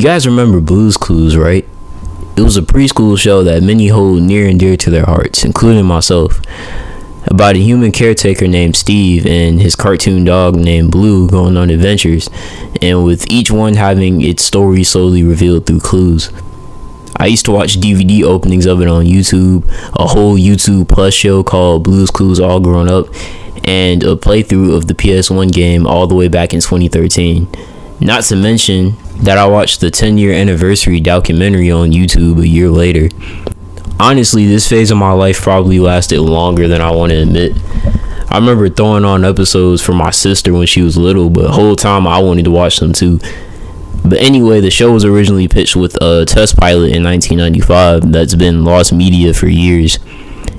You guys remember Blue's Clues, right? It was a preschool show that many hold near and dear to their hearts, including myself, about a human caretaker named Steve and his cartoon dog named Blue going on adventures, and with each one having its story slowly revealed through clues. I used to watch DVD openings of it on YouTube, a whole YouTube Plus show called Blue's Clues All Grown Up, and a playthrough of the PS1 game all the way back in 2013. Not to mention that I watched the 10-year anniversary documentary on YouTube a year later. Honestly, this phase of my life probably lasted longer than I want to admit. I remember throwing on episodes for my sister when she was little, but the whole time I wanted to watch them too. But anyway, the show was originally pitched with a test pilot in 1995 that's been lost media for years.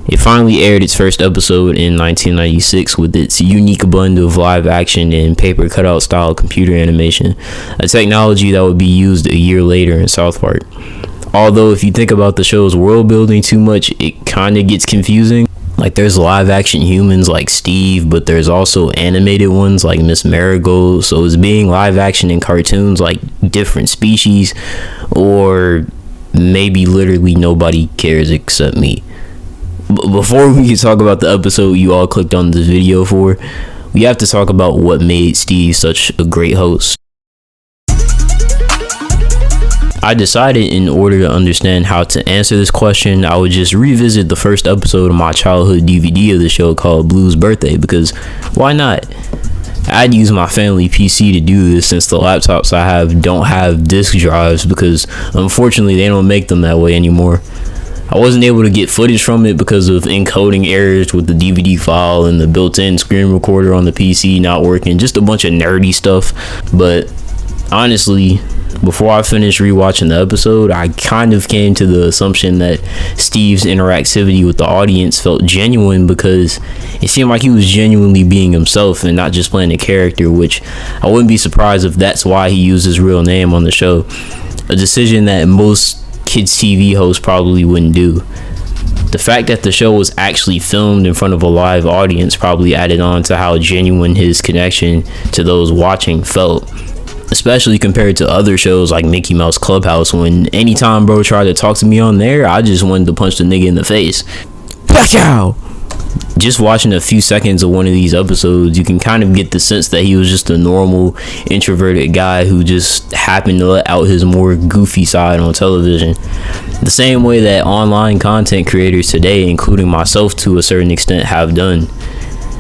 It finally aired its first episode in 1996 with its unique blend of live action and paper cutout style computer animation, a technology that would be used a year later in South Park. Although if you think about the show's world building too much, it kind of gets confusing. Like, there's live action humans like Steve, but there's also animated ones like Miss Marigold, so it's being live action in cartoons like different species, or maybe literally nobody cares except me. Before we can talk about the episode you all clicked on this video for, we have to talk about what made Steve such a great host. I decided in order to understand how to answer this question, I would just revisit the first episode of my childhood DVD of the show called Blue's Birthday, because why not? I'd use my family PC to do this since the laptops I have don't have disk drives, because unfortunately they don't make them that way anymore. I wasn't able to get footage from it because of encoding errors with the DVD file and the built-in screen recorder on the PC not working, just a bunch of nerdy stuff. But honestly, before I finished rewatching the episode, I kind of came to the assumption that Steve's interactivity with the audience felt genuine, because it seemed like he was genuinely being himself and not just playing a character, which I wouldn't be surprised if that's why he used his real name on the show, a decision that most kids TV hosts probably wouldn't do. The fact that the show was actually filmed in front of a live audience probably added on to how genuine his connection to those watching felt, especially compared to other shows like Mickey Mouse Clubhouse, when anytime bro tried to talk to me on there, I just wanted to punch the nigga in the face. Pow! Just watching a few seconds of one of these episodes, you can kind of get the sense that he was just a normal introverted guy who just happened to let out his more goofy side on television, the same way that online content creators today, including myself to a certain extent, have done.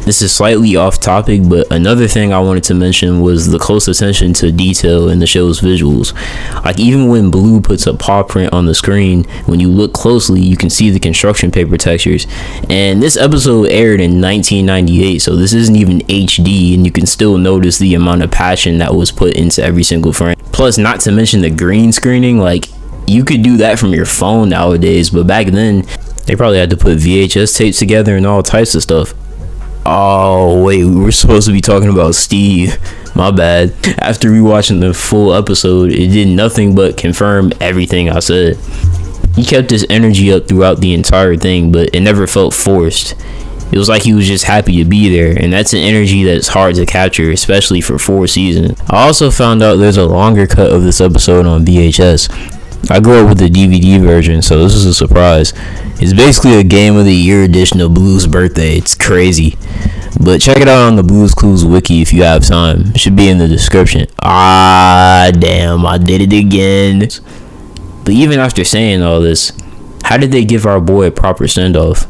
This is slightly off topic, but another thing I wanted to mention was the close attention to detail in the show's visuals. Like, even when Blue puts a paw print on the screen, when you look closely, you can see the construction paper textures. And this episode aired in 1998, so this isn't even HD, and you can still notice the amount of passion that was put into every single frame. Plus, not to mention the green screening, like, you could do that from your phone nowadays, but back then, they probably had to put VHS tapes together and all types of stuff. Oh wait, we were supposed to be talking about Steve. My bad. After rewatching the full episode, it did nothing but confirm everything I said. He kept his energy up throughout the entire thing, but it never felt forced. It was like he was just happy to be there, and that's an energy that's hard to capture, especially for 4 seasons. I also found out there's a longer cut of this episode on VHS. I grew up with the DVD version, so this is a surprise. It's basically a Game of the Year edition of Blue's Birthday. It's crazy. But check it out on the Blue's Clues wiki if you have time. It should be in the description. Ah, damn, I did it again. But even after saying all this, how did they give our boy a proper send-off?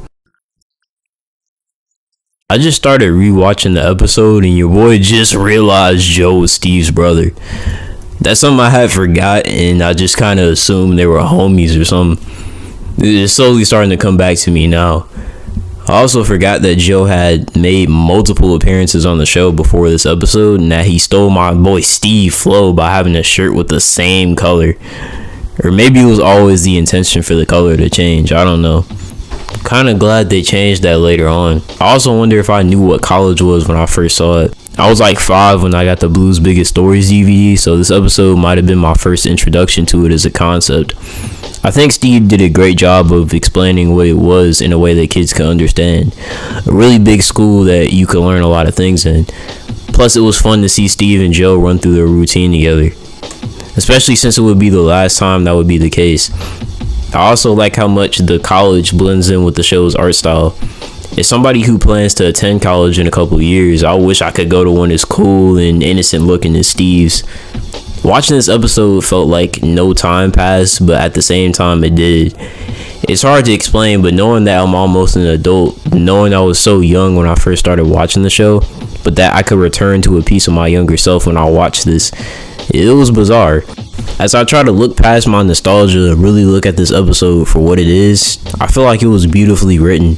I just started rewatching the episode and your boy just realized Joe was Steve's brother. That's something I had forgot, and I just kind of assumed they were homies or something. It's slowly starting to come back to me now. I also forgot that Joe had made multiple appearances on the show before this episode, and that he stole my boy Steve flow by having a shirt with the same color. Or maybe it was always the intention for the color to change, I don't know. Kind of glad they changed that later on. I also wonder if I knew what college was when I first saw it. I was like 5 when I got the Blue's Biggest Stories DVD, so this episode might have been my first introduction to it as a concept. I think Steve did a great job of explaining what it was in a way that kids could understand. A really big school that you could learn a lot of things in. Plus, it was fun to see Steve and Joe run through their routine together. especially since it would be the last time that would be the case. I also like how much the college blends in with the show's art style. As somebody who plans to attend college in a couple of years, I wish I could go to one as cool and innocent looking as Steve's. Watching this episode felt like no time passed, but at the same time it did. It's hard to explain, but knowing that I'm almost an adult, knowing I was so young when I first started watching the show, but that I could return to a piece of my younger self when I watched this, it was bizarre. As I try to look past my nostalgia and really look at this episode for what it is, I feel like it was beautifully written.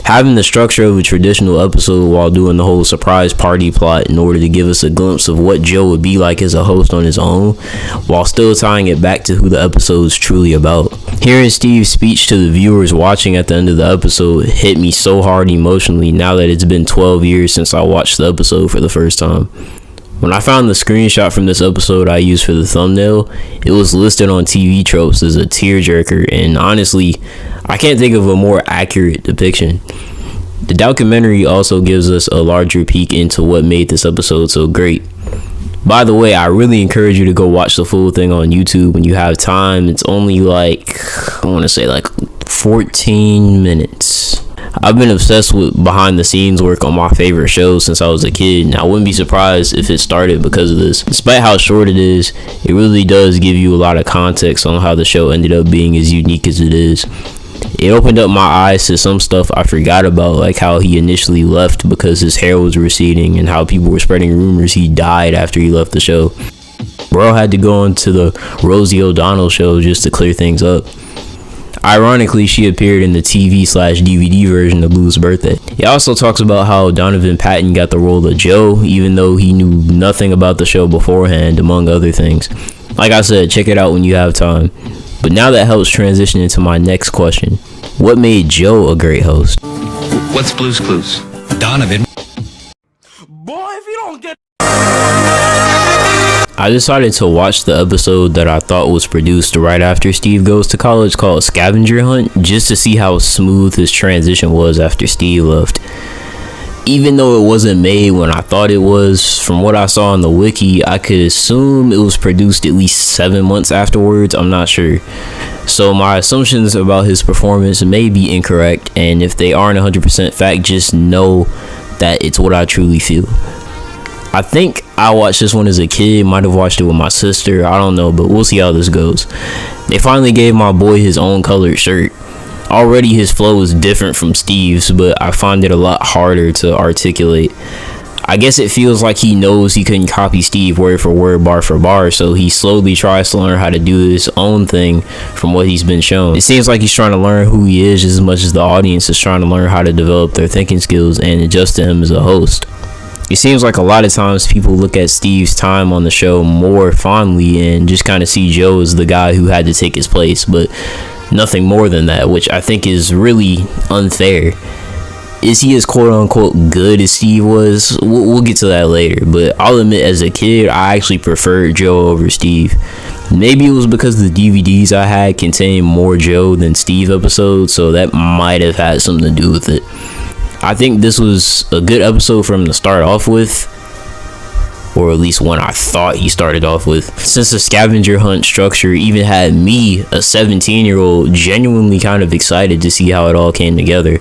Having the structure of a traditional episode while doing the whole surprise party plot in order to give us a glimpse of what Joe would be like as a host on his own, while still tying it back to who the episode's truly about. Hearing Steve's speech to the viewers watching at the end of the episode hit me so hard emotionally now that it's been 12 years since I watched the episode for the first time. When I found the screenshot from this episode I used for the thumbnail, it was listed on TV Tropes as a tearjerker, and honestly, I can't think of a more accurate depiction. The documentary also gives us a larger peek into what made this episode so great. By the way, I really encourage you to go watch the full thing on YouTube when you have time. It's only like, I want to say like 14 minutes. I've been obsessed with behind the scenes work on my favorite shows since I was a kid, and I wouldn't be surprised if it started because of this. Despite how short it is, it really does give you a lot of context on how the show ended up being as unique as it is. It opened up my eyes to some stuff I forgot about, like how he initially left because his hair was receding and how people were spreading rumors he died after he left the show. Bro had to go on to the Rosie O'Donnell show just to clear things up. Ironically, she appeared in the TV/DVD version of Blue's Birthday. He also talks about how Donovan Patton got the role of Joe, even though he knew nothing about the show beforehand, among other things. Like I said, check it out when you have time. But now that helps transition into my next question. What made Joe a great host? What's Blue's Clues? Donovan. Boy, if you don't get... I decided to watch the episode that I thought was produced right after Steve goes to college called Scavenger Hunt, just to see how smooth his transition was after Steve left. Even though it wasn't made when I thought it was, from what I saw on the wiki, I could assume it was produced at least 7 months afterwards. I'm not sure. So my assumptions about his performance may be incorrect, and if they aren't 100% fact, just know that it's what I truly feel. I think I watched this one as a kid, might have watched it with my sister, I don't know, but we'll see how this goes. They finally gave my boy his own colored shirt. Already his flow is different from Steve's, but I find it a lot harder to articulate. I guess it feels like he knows he couldn't copy Steve word for word, bar for bar, so he slowly tries to learn how to do his own thing from what he's been shown. It seems like he's trying to learn who he is just as much as the audience is trying to learn how to develop their thinking skills and adjust to him as a host. It seems like a lot of times people look at Steve's time on the show more fondly and just kind of see Joe as the guy who had to take his place, but nothing more than that, which I think is really unfair. Is he as quote-unquote good as Steve was? We'll get to that later, but I'll admit as a kid I actually preferred Joe over Steve. Maybe it was because the DVDs I had contained more Joe than Steve episodes, so that might have had something to do with it. I think this was a good episode for him to start off with, or at least one I thought he started off with, since the scavenger hunt structure even had me, a 17-year-old, genuinely kind of excited to see how it all came together.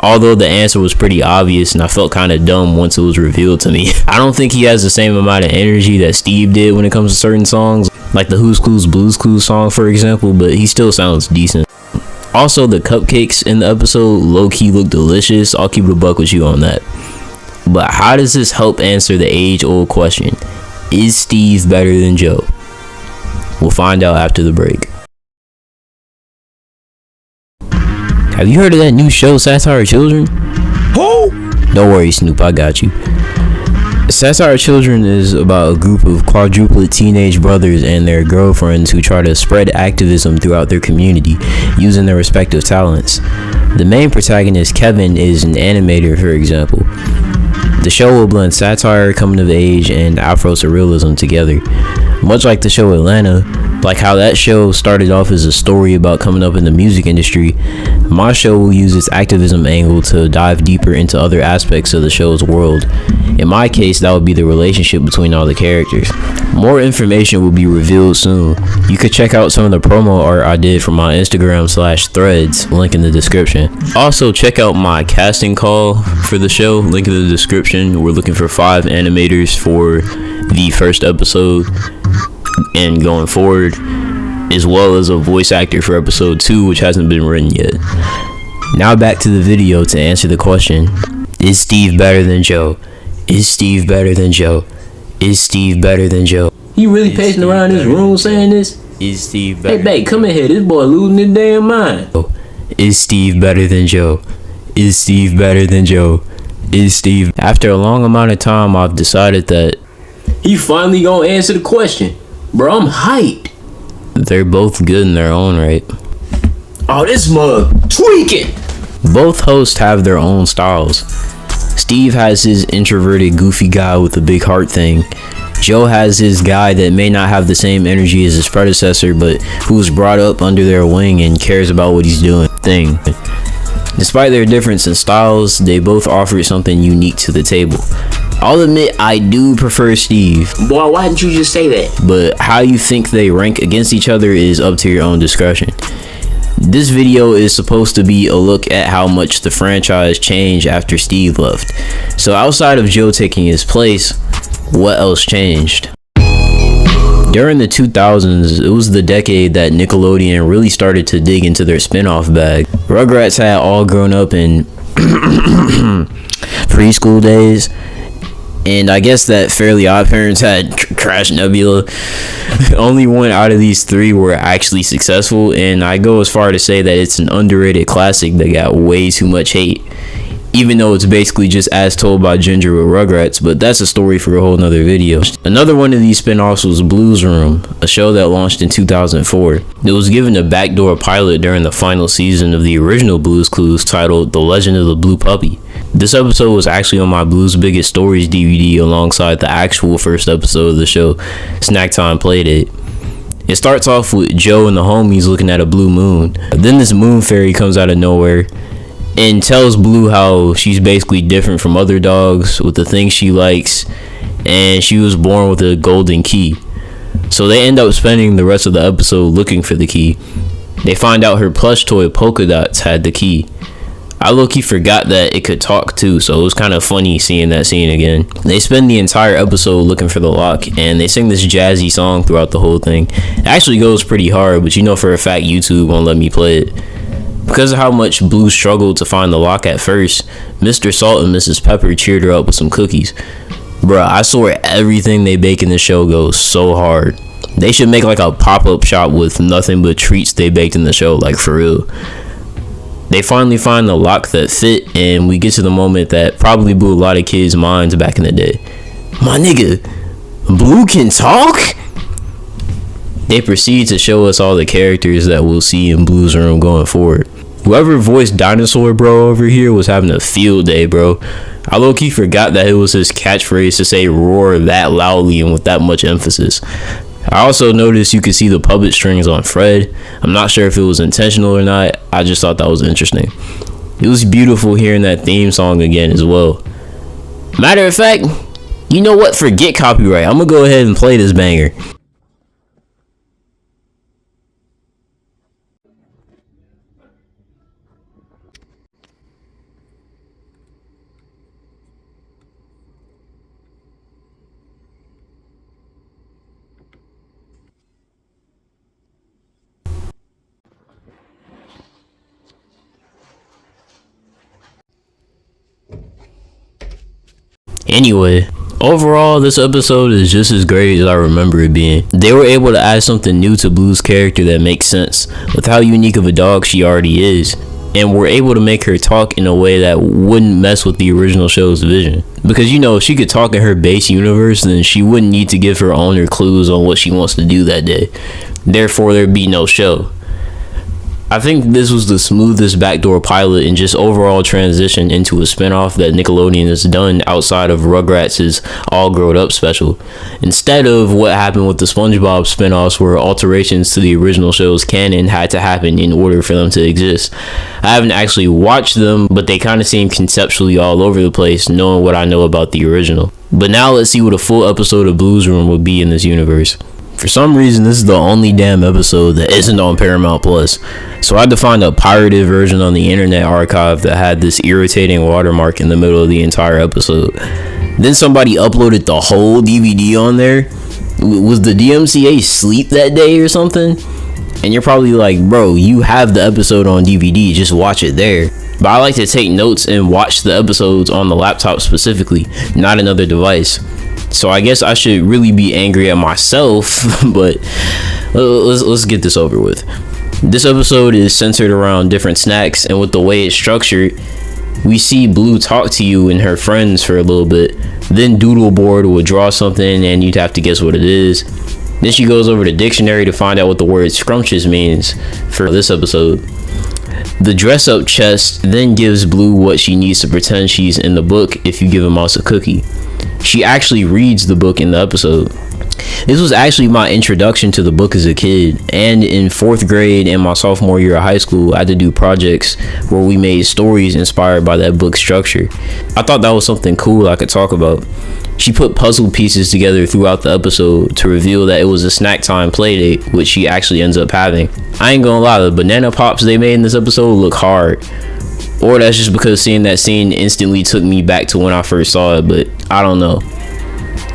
Although the answer was pretty obvious and I felt kind of dumb once it was revealed to me. I don't think he has the same amount of energy that Steve did when it comes to certain songs, like the Who's Clues Blues Clues song for example, but he still sounds decent. Also, the cupcakes in the episode low-key look delicious. I'll keep it a buck with you on that. But how does this help answer the age-old question? Is Steve better than Joe? We'll find out after the break. Have you heard of that new show, Satire Children? Who? Don't worry, Snoop, I got you. Satire Children is about a group of quadruplet teenage brothers and their girlfriends who try to spread activism throughout their community using their respective talents. The main protagonist, Kevin, is an animator, for example. The show will blend satire, coming of age, and Afro surrealism together. Much like the show Atlanta, Like how that show started off as a story about coming up in the music industry, my show will use its activism angle to dive deeper into other aspects of the show's world. In my case, that would be the relationship between all the characters. More information will be revealed soon. You could check out some of the promo art I did from my Instagram/threads, link in the description. Also, check out my casting call for the show, link in the description. We're looking for 5 animators for the first episode and going forward, as well as a voice actor for episode 2, which hasn't been written yet. Now back to the video to answer the question: is Steve better than Joe? Is Steve better than Joe? Is Steve better than Joe? He really pacing around this room saying this? Is Steve better? Hey, babe, come in here. This boy losing his damn mind. Is Steve better than Joe? Is Steve better than Joe? Is Steve? After a long amount of time, I've decided that he finally gonna answer the question. Bro, I'm hyped. They're both good in their own right. Oh, this mug tweaking. Both hosts have their own styles. Steve has his introverted, goofy guy with a big heart thing. Joe has his guy that may not have the same energy as his predecessor, but who was brought up under their wing and cares about what he's doing thing. Despite their difference in styles, they both offer something unique to the table. I'll admit I do prefer Steve. Boy, why didn't you just say that? But how you think they rank against each other is up to your own discretion. This video is supposed to be a look at how much the franchise changed after Steve left. So outside of Joe taking his place, what else changed? During the 2000s, it was the decade that Nickelodeon really started to dig into their spin-off bag. Rugrats had all grown up in preschool days, and I guess that Fairly Odd Parents had Crash Nebula. Only one out of these 3 were actually successful, and I go as far to say that it's an underrated classic that got way too much hate, even though it's basically just as told by Ginger with Rugrats, but that's a story for a whole nother video. Another one of these spin-offs was Blues Room, a show that launched in 2004. It was given a backdoor pilot during the final season of the original Blues Clues titled The Legend of the Blue Puppy. This episode was actually on my Blues Biggest Stories DVD alongside the actual first episode of the show, Snacktime Playdate. It starts off with Joe and the homies looking at a blue moon. Then this moon fairy comes out of nowhere and tells Blue how she's basically different from other dogs with the things she likes, and she was born with a golden key. So they end up spending the rest of the episode looking for the key. They find out her plush toy Polka Dots had the key. I low-key forgot that it could talk too, so it was kind of funny seeing that scene again. They spend the entire episode looking for the lock, and they sing this jazzy song throughout the whole thing. It actually goes pretty hard, but you know for a fact YouTube won't let me play it. Because of how much Blue struggled to find the lock at first, Mr. Salt and Mrs. Pepper cheered her up with some cookies. Bruh, I swear everything they bake in the show goes so hard. They should make like a pop-up shop with nothing but treats they baked in the show, like for real. They finally find the lock that fit, and we get to the moment that probably blew a lot of kids' minds back in the day. My nigga, Blue can talk? They proceed to show us all the characters that we'll see in Blue's Room going forward. Whoever voiced Dinosaur Bro over here was having a field day, bro. I low-key forgot that it was his catchphrase to say roar that loudly and with that much emphasis. I also noticed you could see the puppet strings on Fred. I'm not sure if it was intentional or not. I just thought that was interesting. It was beautiful hearing that theme song again as well. Matter of fact, you know what? Forget copyright. I'm gonna go ahead and play this banger. Anyway, overall this episode is just as great as I remember it being. They were able to add something new to Blue's character that makes sense with how unique of a dog she already is, and were able to make her talk in a way that wouldn't mess with the original show's vision. Because you know, if she could talk in her base universe, then she wouldn't need to give her owner clues on what she wants to do that day. Therefore, there'd be no show. I think this was the smoothest backdoor pilot and just overall transition into a spinoff that Nickelodeon has done outside of Rugrats' All Grown Up special. Instead of what happened with the SpongeBob spinoffs where alterations to the original show's canon had to happen in order for them to exist. I haven't actually watched them, but they kind of seem conceptually all over the place knowing what I know about the original. But now let's see what a full episode of Blues Room would be in this universe. For some reason, this is the only damn episode that isn't on Paramount Plus, so I had to find a pirated version on the Internet Archive that had this irritating watermark in the middle of the entire episode. Then somebody uploaded the whole DVD on there. Was the DMCA asleep that day or something? And you're probably like, bro, you have the episode on DVD, just watch it there. But I like to take notes and watch the episodes on the laptop specifically, not another device. So I guess I should really be angry at myself, but let's get this over with. This episode is centered around different snacks, and with the way it's structured, we see Blue talk to you and her friends for a little bit. Then Doodleboard will draw something and you'd have to guess what it is. Then she goes over the dictionary to find out what the word scrumptious means for this episode. The dress up chest then gives Blue what she needs to pretend she's in the book if you give a mouse a cookie. She actually reads the book in the episode. This was actually my introduction to the book as a kid, and in 4th grade and my sophomore year of high school, I had to do projects where we made stories inspired by that book structure. I thought that was something cool I could talk about. She put puzzle pieces together throughout the episode to reveal that it was a Snacktime Playdate, which she actually ends up having. I ain't gonna lie, the banana pops they made in this episode look hard. Or that's just because seeing that scene instantly took me back to when I first saw it, but I don't know.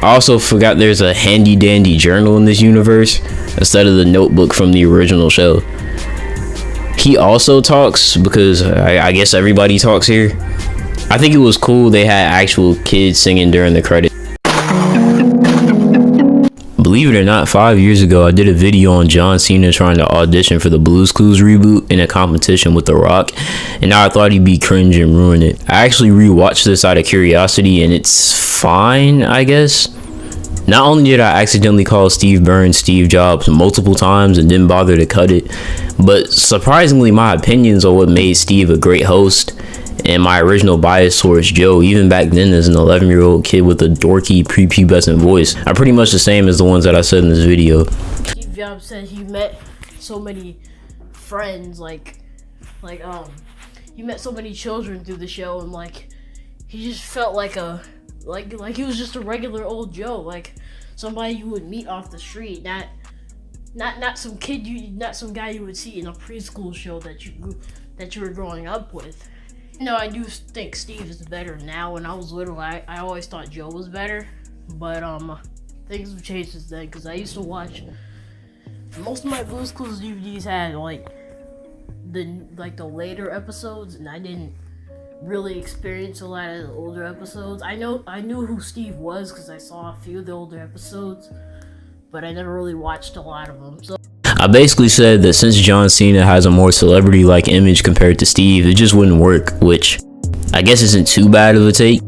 I also forgot there's a handy dandy journal in this universe instead of the notebook from the original show. He also talks because I guess everybody talks here. I think it was cool they had actual kids singing during the credits. Believe it or not, 5 years ago, I did a video on John Cena trying to audition for the Blue's Clues reboot in a competition with The Rock, and now I thought he'd be cringe and ruin it. I actually rewatched this out of curiosity, and it's fine, I guess. Not only did I accidentally call Steve Burns Steve Jobs multiple times and didn't bother to cut it, but surprisingly, my opinions on what made Steve a great host and my original bias towards Joe, even back then as an 11-year-old kid with a dorky prepubescent voice, are pretty much the same as the ones that I said in this video. Steve Jobs said he met so many friends, he met so many children through the show, and he just felt like he was just a regular old Joe, like somebody you would meet off the street, not some kid not some guy you would see in a preschool show that you were growing up with. No, I do think Steve is better now. When I was little, I always thought Joe was better, but things have changed since then, because I used to watch most of my Blue's Clues DVDs had the later episodes, and I didn't really experience a lot of the older episodes. I knew who Steve was because I saw a few of the older episodes, but I never really watched a lot of them. So I basically said that since John Cena has a more celebrity-like image compared to Steve, it just wouldn't work, which I guess isn't too bad of a take.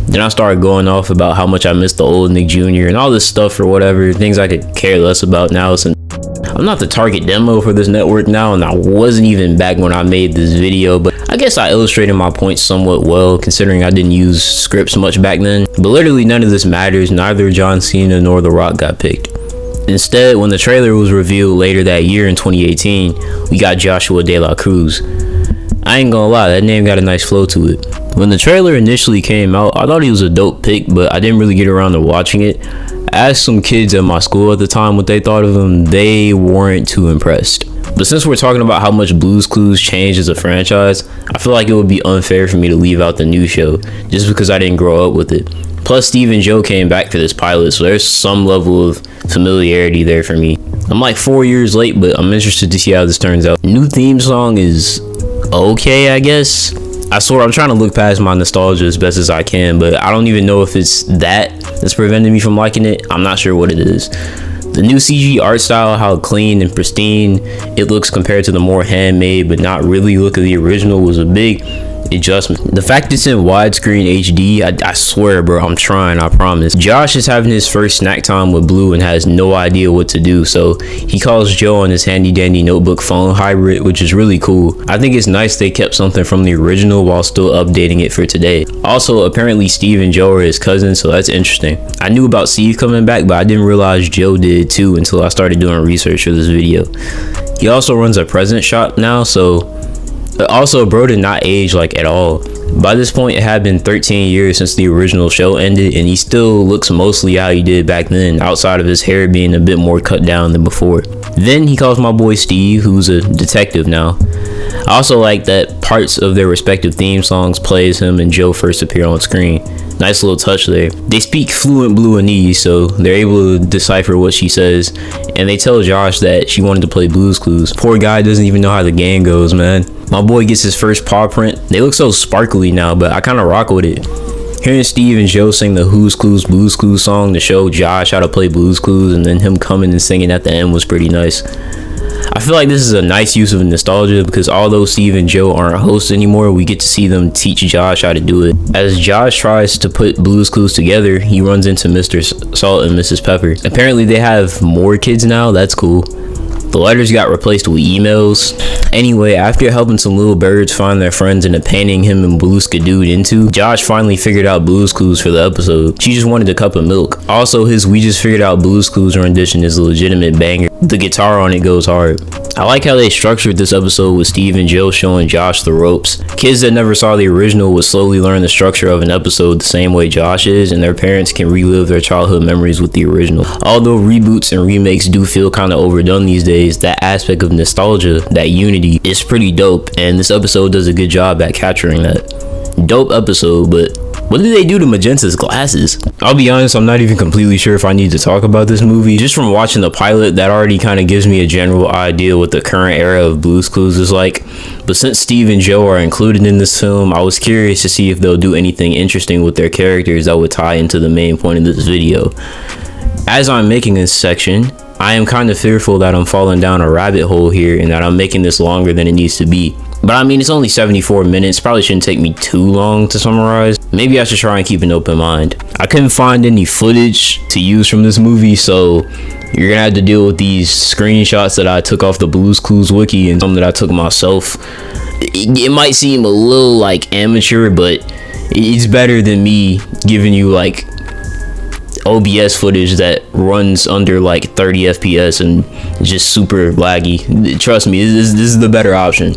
Then I started going off about how much I miss the old Nick Jr. and all this stuff or whatever, things I could care less about now since I'm not the target demo for this network now, and I wasn't even back when I made this video, but I guess I illustrated my points somewhat well considering I didn't use scripts much back then. But literally none of this matters. Neither John Cena nor The Rock got picked. Instead, when the trailer was revealed later that year in 2018, we got Joshua De La Cruz. I ain't gonna lie, that name got a nice flow to it. When the trailer initially came out, I thought he was a dope pick, but I didn't really get around to watching it. I asked some kids at my school at the time what they thought of him. They weren't too impressed. But since we're talking about how much Blue's Clues changed as a franchise, I feel like it would be unfair for me to leave out the new show just because I didn't grow up with it. Plus, Steve and Joe came back for this pilot, so there's some level of familiarity there for me. I'm like 4 years late, but I'm interested to see how this turns out. New theme song is okay, I guess. I'm trying to look past my nostalgia as best as I can, but I don't even know if it's that's preventing me from liking it. I'm not sure what it is. The new CG art style, how clean and pristine it looks compared to the more handmade but not really look of the original, was a big adjustment. The fact it's in widescreen HD, I swear, bro, I'm trying, I promise. Josh is having his first snack time with Blue and has no idea what to do, so he calls Joe on his handy dandy notebook phone hybrid, which is really cool. I think it's nice they kept something from the original while still updating it for today. Also, apparently Steve and Joe are his cousins, so that's interesting. I knew about Steve coming back, but I didn't realize Joe did too until I started doing research for this video. He also runs a present shop now, so also bro did not age like at all. By this point, it had been 13 years since the original show ended, and he still looks mostly how he did back then, outside of his hair being a bit more cut down than before. Then he calls my boy Steve, who's a detective now. I also like that parts of their respective theme songs play as him and Joe first appear on screen. Nice little touch there. They speak fluent Bluanese, so they're able to decipher what she says, and they tell Josh that she wanted to play Blue's Clues. Poor guy doesn't even know how the game goes, man. My boy gets his first paw print. They look so sparkly now, but I kind of rock with it. Hearing Steve and Joe sing the Who's Clues Blues Clues song to show Josh how to play Blues Clues, and then him coming and singing at the end was pretty nice. I feel like this is a nice use of nostalgia because although Steve and Joe aren't hosts anymore, we get to see them teach Josh how to do it. As Josh tries to put Blue's Clues together, he runs into Mr. Salt and Mrs. Pepper. Apparently they have more kids now, that's cool. The letters got replaced with emails. Anyway, after helping some little birds find their friends in a painting him and Blue skidooed into, Josh finally figured out Blue's Clues for the episode. She just wanted a cup of milk. Also, his We Just Figured Out Blue's Clues rendition is a legitimate banger. The guitar on it goes hard. I like how they structured this episode with Steve and Joe showing Josh the ropes. Kids that never saw the original would slowly learn the structure of an episode the same way Josh is, and their parents can relive their childhood memories with the original. Although reboots and remakes do feel kind of overdone these days, that aspect of nostalgia, that unity, is pretty dope, and this episode does a good job at capturing that. Dope episode, but what did they do to Magenta's glasses? I'll be honest, I'm not even completely sure if I need to talk about this movie. Just from watching the pilot, that already kind of gives me a general idea what the current era of Blue's Clues is like. But since Steve and Joe are included in this film, I was curious to see if they'll do anything interesting with their characters that would tie into the main point of this video. As I'm making this section, I am kind of fearful that I'm falling down a rabbit hole here and that I'm making this longer than it needs to be. But I mean, it's only 74 minutes, probably shouldn't take me too long to summarize. Maybe I should try and keep an open mind. I couldn't find any footage to use from this movie, so you're gonna have to deal with these screenshots that I took off the Blue's Clues wiki and some that I took myself. It might seem a little like amateur, but it's better than me giving you like OBS footage that runs under like 30 FPS and just super laggy. Trust me, this is the better option.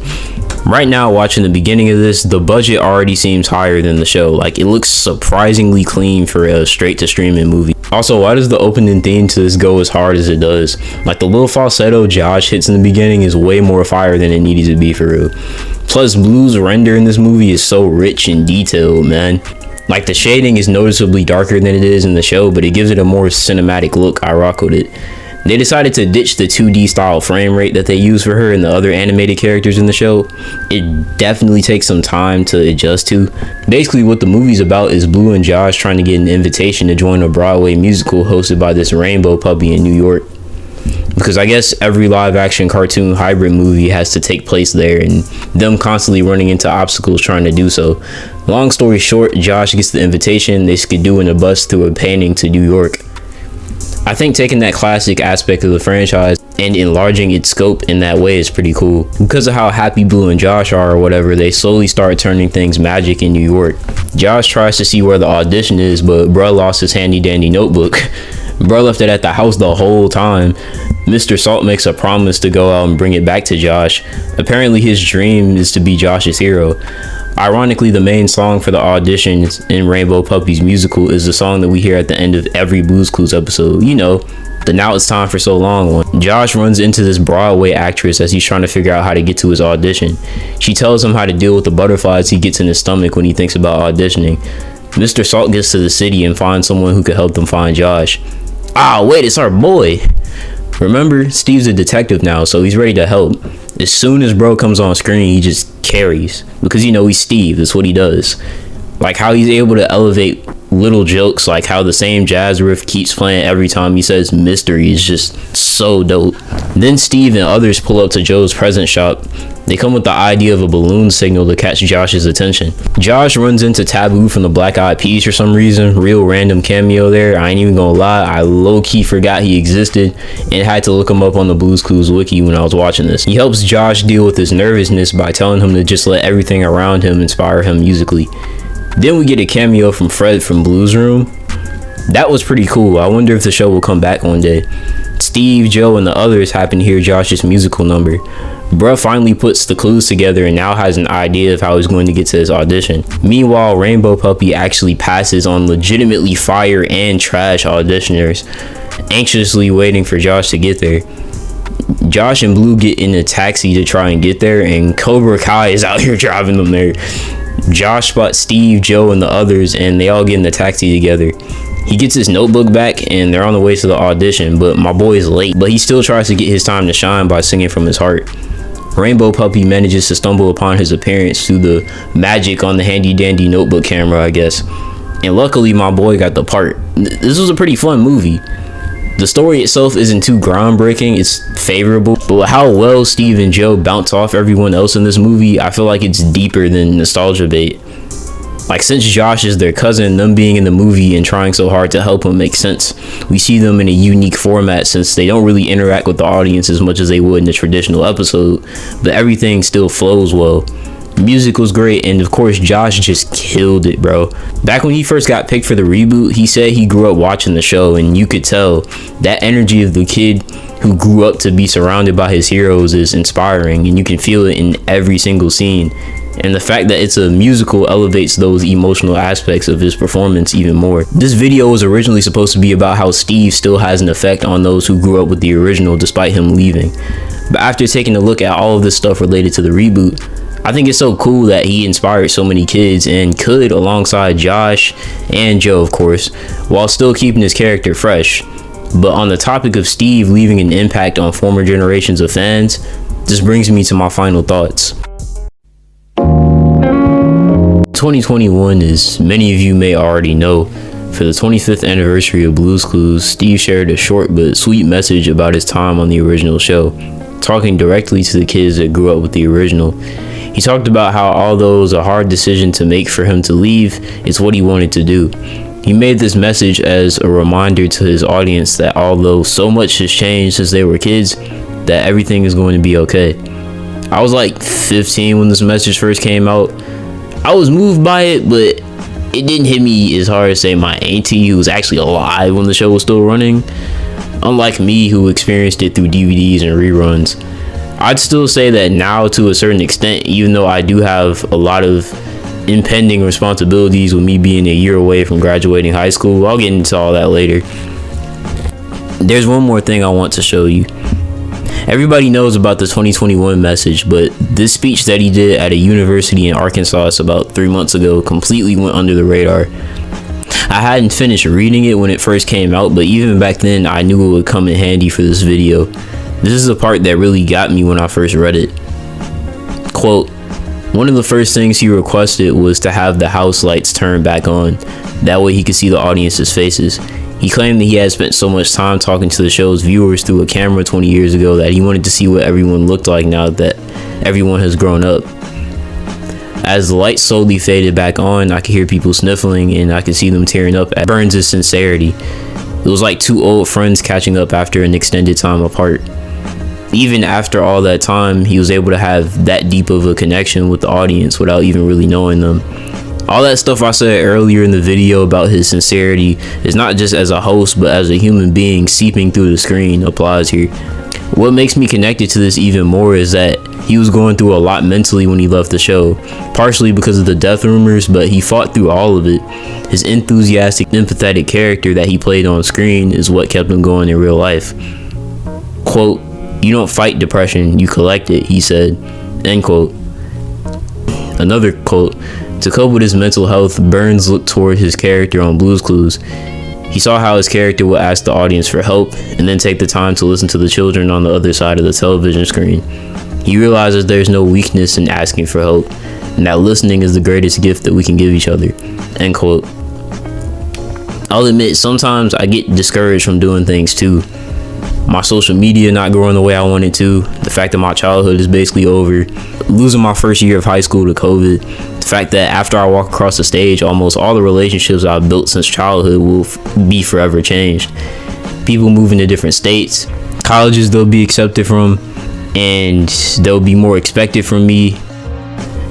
Right now, watching the beginning of this, the budget already seems higher than the show. Like, it looks surprisingly clean for a straight to streaming movie. Also, why does the opening theme to this go as hard as it does? Like, the little falsetto Josh hits in the beginning is way more fire than it needed to be, for real. Plus, Blue's render in this movie is so rich and detailed, man. Like, the shading is noticeably darker than it is in the show, but it gives it a more cinematic look. I rock with it. They decided to ditch the 2D style frame rate that they use for her and the other animated characters in the show. It definitely takes some time to adjust to. Basically, what the movie's about is Blue and Josh trying to get an invitation to join a Broadway musical hosted by this rainbow puppy in New York. Because I guess every live action cartoon hybrid movie has to take place there, and them constantly running into obstacles trying to do so. Long story short, Josh gets the invitation. They skidoo in a bus through a painting to New York. I think taking that classic aspect of the franchise and enlarging its scope in that way is pretty cool. Because of how happy Blue and Josh are or whatever, they slowly start turning things magic in New York. Josh tries to see where the audition is, but bruh lost his handy dandy notebook. Bruh left it at the house the whole time. Mr. Salt makes a promise to go out and bring it back to Josh. Apparently his dream is to be Josh's hero. Ironically, the main song for the auditions in Rainbow Puppy's musical is the song that we hear at the end of every Blue's Clues episode. You know, the Now It's Time for So Long one. Josh runs into this Broadway actress as he's trying to figure out how to get to his audition. She tells him how to deal with the butterflies he gets in his stomach when he thinks about auditioning. Mr. Salt gets to the city and finds someone who could help them find Josh. Ah, wait, it's our boy. Remember, Steve's a detective now, so he's ready to help. As soon as bro comes on screen, he just carries. Because, you know, he's Steve. That's what he does. Like how he's able to elevate little jokes, like how the same jazz riff keeps playing every time he says mystery is just so dope. Then Steve and others pull up to Joe's present shop. They come with the idea of a balloon signal to catch Josh's attention. Josh runs into Taboo from the Black Eyed Peas for some reason. Real random cameo there. I ain't even gonna lie, I low-key forgot he existed and had to look him up on the Blues Clues wiki when I was watching this. He helps Josh deal with his nervousness by telling him to just let everything around him inspire him musically. Then we get a cameo from Fred from Blues Room. That was pretty cool. I wonder if the show will come back one day. Steve, Joe, and the others happen to hear Josh's musical number. Bruh finally puts the clues together and now has an idea of how he's going to get to his audition. Meanwhile, Rainbow Puppy actually passes on legitimately fire and trash auditioners, anxiously waiting for Josh to get there. Josh and Blue get in a taxi to try and get there, and Cobra Kai is out here driving them there. Josh spots Steve, Joe, and the others, and they all get in the taxi together. He gets his notebook back and they're on the way to the audition, but my boy is late, but he still tries to get his time to shine by singing from his heart. Rainbow Puppy manages to stumble upon his appearance through the magic on the handy dandy notebook camera, I guess. And luckily my boy got the part. This was a pretty fun movie. The story itself isn't too groundbreaking, it's favorable, but how well Steve and Joe bounce off everyone else in this movie, I feel like it's deeper than nostalgia bait. Like, since Josh is their cousin, them being in the movie and trying so hard to help him makes sense. We see them in a unique format since they don't really interact with the audience as much as they would in a traditional episode, but everything still flows well. Music was great, and of course Josh just killed it, bro. Back when he first got picked for the reboot, he said he grew up watching the show, and you could tell that energy of the kid who grew up to be surrounded by his heroes is inspiring, and you can feel it in every single scene. And the fact that it's a musical elevates those emotional aspects of his performance even more. This video was originally supposed to be about how Steve still has an effect on those who grew up with the original despite him leaving. But after taking a look at all of this stuff related to the reboot, I think it's so cool that he inspired so many kids and could, alongside Josh and Joe of course, while still keeping his character fresh. But on the topic of Steve leaving an impact on former generations of fans, this brings me to my final thoughts. 2021, as many of you may already know, for the 25th anniversary of Blues Clues, Steve shared a short but sweet message about his time on the original show, talking directly to the kids that grew up with the original. He talked about how although it was a hard decision to make for him to leave, it's what he wanted to do. He made this message as a reminder to his audience that although so much has changed since they were kids, that everything is going to be okay. I was like 15 when this message first came out. I was moved by it, but it didn't hit me as hard as, say, my auntie who was actually alive when the show was still running. Unlike me, who experienced it through DVDs and reruns. I'd still say that now, to a certain extent, even though I do have a lot of impending responsibilities with me being a year away from graduating high school, I'll get into all that later. There's one more thing I want to show you. Everybody knows about the 2021 message, but this speech that he did at a university in Arkansas about 3 months ago completely went under the radar. I hadn't finished reading it when it first came out, but even back then I knew it would come in handy for this video. This is the part that really got me when I first read it. Quote, one of the first things he requested was to have the house lights turned back on. That way he could see the audience's faces. He claimed that he had spent so much time talking to the show's viewers through a camera 20 years ago that he wanted to see what everyone looked like now that everyone has grown up. As the lights slowly faded back on, I could hear people sniffling and I could see them tearing up at Burns' sincerity. It was like two old friends catching up after an extended time apart. Even after all that time, he was able to have that deep of a connection with the audience without even really knowing them. All that stuff I said earlier in the video about his sincerity is not just as a host, but as a human being seeping through the screen applies here. What makes me connected to this even more is that he was going through a lot mentally when he left the show, partially because of the death rumors, but he fought through all of it. His enthusiastic, empathetic character that he played on screen is what kept him going in real life. Quote, you don't fight depression, you collect it, he said. End quote. Another quote, to cope with his mental health, Burns looked toward his character on Blues Clues. He saw how his character would ask the audience for help and then take the time to listen to the children on the other side of the television screen. He realizes there's no weakness in asking for help, and that listening is the greatest gift that we can give each other. End quote. I'll admit, sometimes I get discouraged from doing things too. my social media not growing the way I wanted to, the fact that my childhood is basically over, losing my first year of high school to COVID, the fact that after I walk across the stage, almost all the relationships I've built since childhood will be forever changed. People moving to different states, colleges they'll be accepted from, and they'll be more expected from me.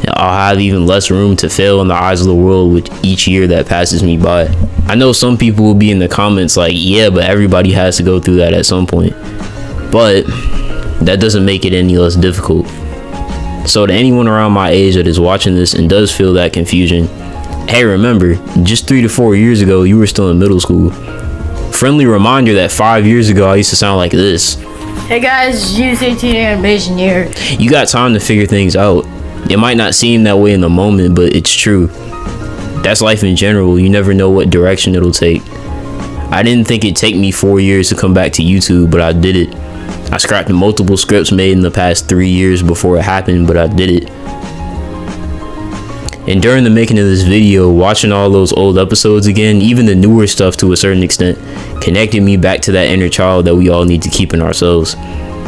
I'll have even less room to fail in the eyes of the world with each year that passes me by. I know some people will be in the comments like, yeah, but everybody has to go through that at some point. But that doesn't make it any less difficult. So to anyone around my age that is watching this and does feel that confusion, hey, remember, just 3 to 4 years ago, you were still in middle school. Friendly reminder that 5 years ago, I used to sound like this. Hey guys, Youth 18 Animation here. You got time to figure things out. It might not seem that way in the moment, but it's true. That's life in general. You never know what direction it'll take. I didn't think it'd take me 4 years to come back to YouTube, but I did it. I scrapped multiple scripts made in the past 3 years before it happened, but I did it. And during the making of this video, watching all those old episodes again, even the newer stuff to a certain extent, connected me back to that inner child that we all need to keep in ourselves.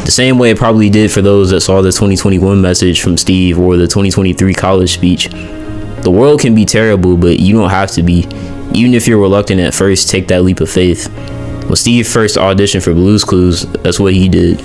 The same way it probably did for those that saw the 2021 message from Steve or the 2023 college speech. The world can be terrible, but you don't have to be. Even if you're reluctant at first, take that leap of faith. When Steve first auditioned for Blue's Clues, that's what he did.